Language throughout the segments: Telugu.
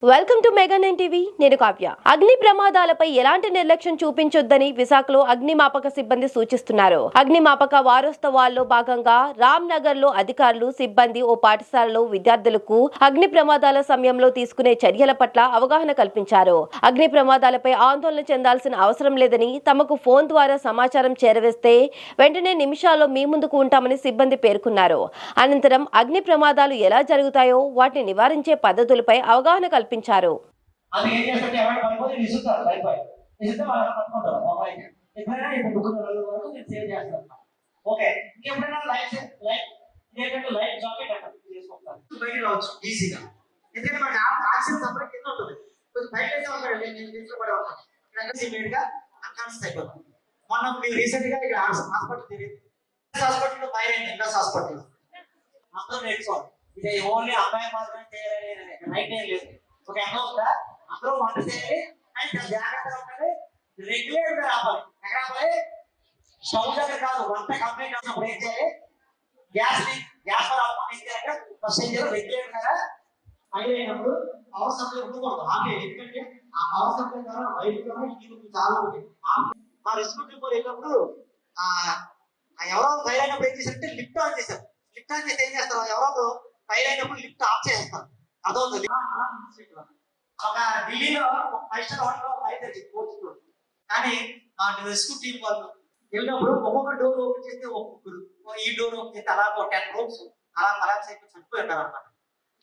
Welcome to mega 9 TV. నేను కావ్య. అగ్ని ప్రమాదాలపై ఎలాంటి నిర్లక్ష్యం చూపించొద్దని విశాఖలో అగ్నిమాపక సిబ్బంది సూచిస్తున్నారు. అగ్నిమాపక వారోత్సవాల్లో భాగంగా రామ్ నగర్ లో అధికారులు, సిబ్బంది ఓ పాఠశాలలో విద్యార్థులకు అగ్ని ప్రమాదాల సమయంలో తీసుకునే చర్యల పట్ల అవగాహన కల్పించారు. అగ్ని ప్రమాదాలపై ఆందోళన చెందాల్సిన అవసరం లేదని, తమకు ఫోన్ ద్వారా సమాచారం చేరవేస్తే వెంటనే నిమిషాల్లో మీ ముందుకు ఉంటామని సిబ్బంది పేర్కొన్నారు. అనంతరం అగ్ని ప్రమాదాలు ఎలా జరుగుతాయో వాటిని నివారించే పద్ధతులపై అవగాహన కల్పించారు. అది ఏం చేస్తుంటే ఎవరైనా పడిపోతే ఇసుతారు లైఫ్ ఇస్తే వాళ్ళు పట్టుకుంటారు మొబైల్ ఎప్పుడైనా ఇప్పుడు బుక్ వరకు నేను సేవ్ చేస్తాను. ఓకే, ఇంకెప్పుడైనా లైఫ్ ఏంటంటే లైఫ్ జాకెట్ అంటారు చేసుకుంటాను బయట రావచ్చు ఈజీగా. ఎందుకంటే మనకి ఆక్సిజన్ సప్లై కింద ఉంటుంది, కొంచెం బయట అయితే ఉంటాడు నేను ఇంట్లో పడే ఉంటాను ఇక్కడ ఇమీడియట్ గా అన్కాన్షియస్ అయిపోతాం. మొన్న మీరు రీసెంట్ గా ఇక్కడ హాస్పిటల్ తిరిగి హాస్పిటల్ ఫైర్ అయింది, ఇండస్ హాస్పిటల్ అందరూ నేర్చుకోవాలి. ఇది ఓన్లీ అమ్మాయి మాత్రమే చేయాలి రైట్ ఏం లేదు. ఒక అమౌంట్ అందరూ వంట చేయాలి అండ్ జాగ్రత్తగా ఉండాలి, రెగ్యులేటర్ గా రావాలి. ఎక్కడ రావాలి? స్టవ్ దగ్గర కాదు, వంట కంప్లీట్ అయినప్పుడు ఏం చేయాలి? గ్యాస్ రావాలి ఏం చేయాలంటే ఫస్ట్ ఏం చేయాలి? రెగ్యులేటర్ కదా అయినప్పుడు పవర్ సప్లై ఉండకూడదు ఆపే. ఎందుకంటే ఆ పవర్ సప్లై ద్వారా బయటకు చాలా ఉంది. మా రెస్పాన్సిబుల్ పోయినప్పుడు ఎవరో ఫైర్ అయినప్పుడు ఏం చేశారంటే లిఫ్ట్ ఆన్ చేశారు. లిఫ్ట్ ఆన్ చేస్తే ఏం చేస్తారు? ఎవరో ఫైర్ అయినప్పుడు లిఫ్ట్ ఆఫ్ చేస్తారు. అర్థమవుతుంది. ఒక ఢిల్లీలో 5 స్టార్ హోటల్లో ఫైర్ జరిగింది, 4th ఫ్లోర్. కానీ మా రెస్క్యూ టీం వాళ్ళు వెళ్ళినప్పుడు ఒక్కొక్క డోర్ ఓపెన్ చేస్తే ఒక్కొక్కరు ఈ డోర్ ఓపెన్ చేస్తే అలా 10 రూమ్స్ అలా కొలాప్స్ అయిపోయి చనిపోయారు అనమాట.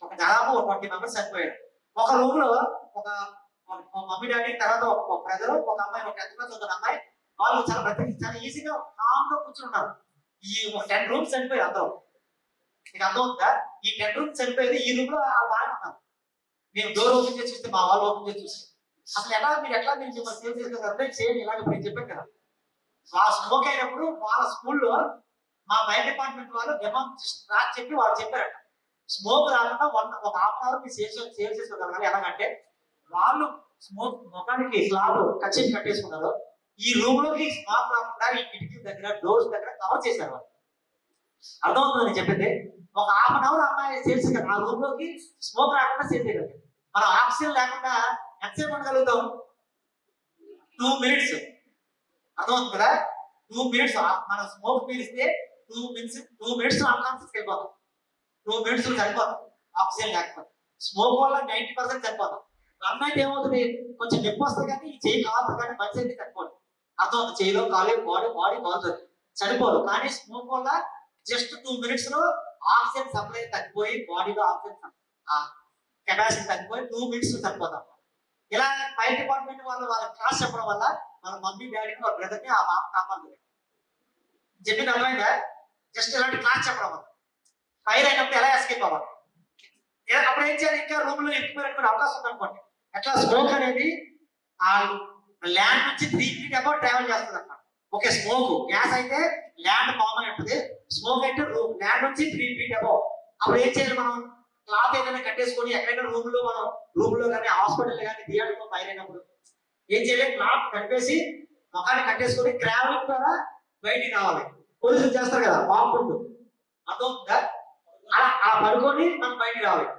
ఒక దాదాపు 20 మెంబర్స్ చనిపోయారు. ఒక రూమ్ లో ఒక మమ్మీ డాడీ, తర్వాత ఒక బ్రదర్, ఒక అమ్మాయి, ఒక 10th క్లాస్ చదువుతున్న అమ్మాయి, వాళ్ళు చాలా బ్రతికి చాలా ఈజీగా కామ్ గా కూర్చుంటారు. ఈ 10 రూమ్స్ చనిపోయారు అందరూ. మీకు అర్థమవుతుందా? ఈ 10 రూమ్స్ చనిపోయింది, ఈ రూమ్ లో బాగా ఉన్నారు. మేము డోర్ ఓపెన్ చేసి చూస్తే మా వాళ్ళు ఓపెన్ చేసి చూస్తే అసలు మీరు సేవ్ చేసుకోగలంటే చేయండి. ఇలాగ నేను చెప్పాను కదా, ఆ స్మోక్ అయినప్పుడు వాళ్ళ స్కూల్లో మా ఫైర్ డిపార్ట్మెంట్ వాళ్ళు రాసి చెప్పి వాళ్ళు చెప్పారట, స్మోక్ రాకుండా ఒక హాఫ్ అవర్ మీరు సేవ్ చేసుకోగలగాలి. ఎలాగంటే వాళ్ళు స్మోక్ ముఖానికి స్లాబ్ కట్టేసుకున్నారు, ఈ రూమ్ లోకి స్మోక్ రాకుండా ఈ కిటికీ దగ్గర డోర్స్ దగ్గర కవర్ చేశారు వాళ్ళు. అర్థమవుతుందని చెప్పింది. ఒక హాఫ్ అన్ అవర్ అమ్మాయి సేవ్ చేయగలరు, ఆ రూమ్ లోకి స్మోక్ రాకుండా సేవ్ చేయగలరు. మనం ఆక్సిజన్ లేకుండా ఎంతసేపు ఉండగలుగుతాం? 2 minutes. అర్థమవుతుంది కదా? 2 minutes మనం స్మోక్ పీలిస్తే 2 minutes అన్కాన్షియస్ వెళ్ళిపోతాం. 2 minutes చనిపోతాం ఆక్సిజన్ లేకపోతే. స్మోక్ వల్ల 90% చనిపోతాం. అమ్మాయికి ఏమవుతుంది? కొంచెం నొప్పి వస్తుంది కానీ ఈ చేయి కాలుతుంది, కానీ మనిషి అయితే చనిపోదు. అర్థమవుతుంది. చేయిలో కాలే బాడీ కాలుతుంది, చనిపోదు. కానీ స్మోక్ వల్ల జస్ట్ 2 minutes లో ఆక్సిజన్ సప్లై తగ్గిపోయి బాడీలో ఆక్సిజన్ కెపాసిటీ తగ్గిపోయి 2 minutes చనిపోతాం. ఇలా ఫైర్ డిపార్ట్మెంట్ వాళ్ళ క్లాస్ చెప్పడం వల్ల మన మమ్మీ డాడీని, వాళ్ళ బ్రదర్ని ఆ మామ కాపాడుతుంది. చెప్పింది అర్థమైందా? జస్ట్ ఇలాంటి క్లాస్ చెప్పడం వల్ల ఫైర్ అయినప్పుడు ఎలా ఎస్కేప్ అవ్వాలి, అప్పుడు ఏం చేయాలి? ఇంకా రూమ్ లో ఎక్కువ అవకాశం ఉందనుకోండి, అట్లా స్మోక్ అనేది ఆ ల్యాండ్ నుంచి 3 feet అబౌవ్ ట్రావెల్ చేస్తుంది అన్నమాట. ఓకే, స్మోక్ గ్యాస్ అయితే ల్యాండ్ ఫామ్ అయి ఉంటుంది, స్మోక్ అయితే ల్యాండ్ నుంచి 3 feet అబౌవ్. అప్పుడు ఏం చేయాలి? మనం క్లాత్ ఏదైనా కట్టేసుకొని ఎక్కడైనా రూమ్ లో కానీ హాస్పిటల్ కానీ థియేటర్ లో ఫైర్ అయినప్పుడు ఏం చేయాలి? క్లాత్ కట్టేసి ముఖాన్ని కట్టేసుకొని ట్రావెలింగ్ ద్వారా బయటికి రావాలి. పోలీసులు చేస్తారు కదా వాక్కుంటూ, అర్థమవుతుందా? అలా పడుకొని మనం బయటికి రావాలి.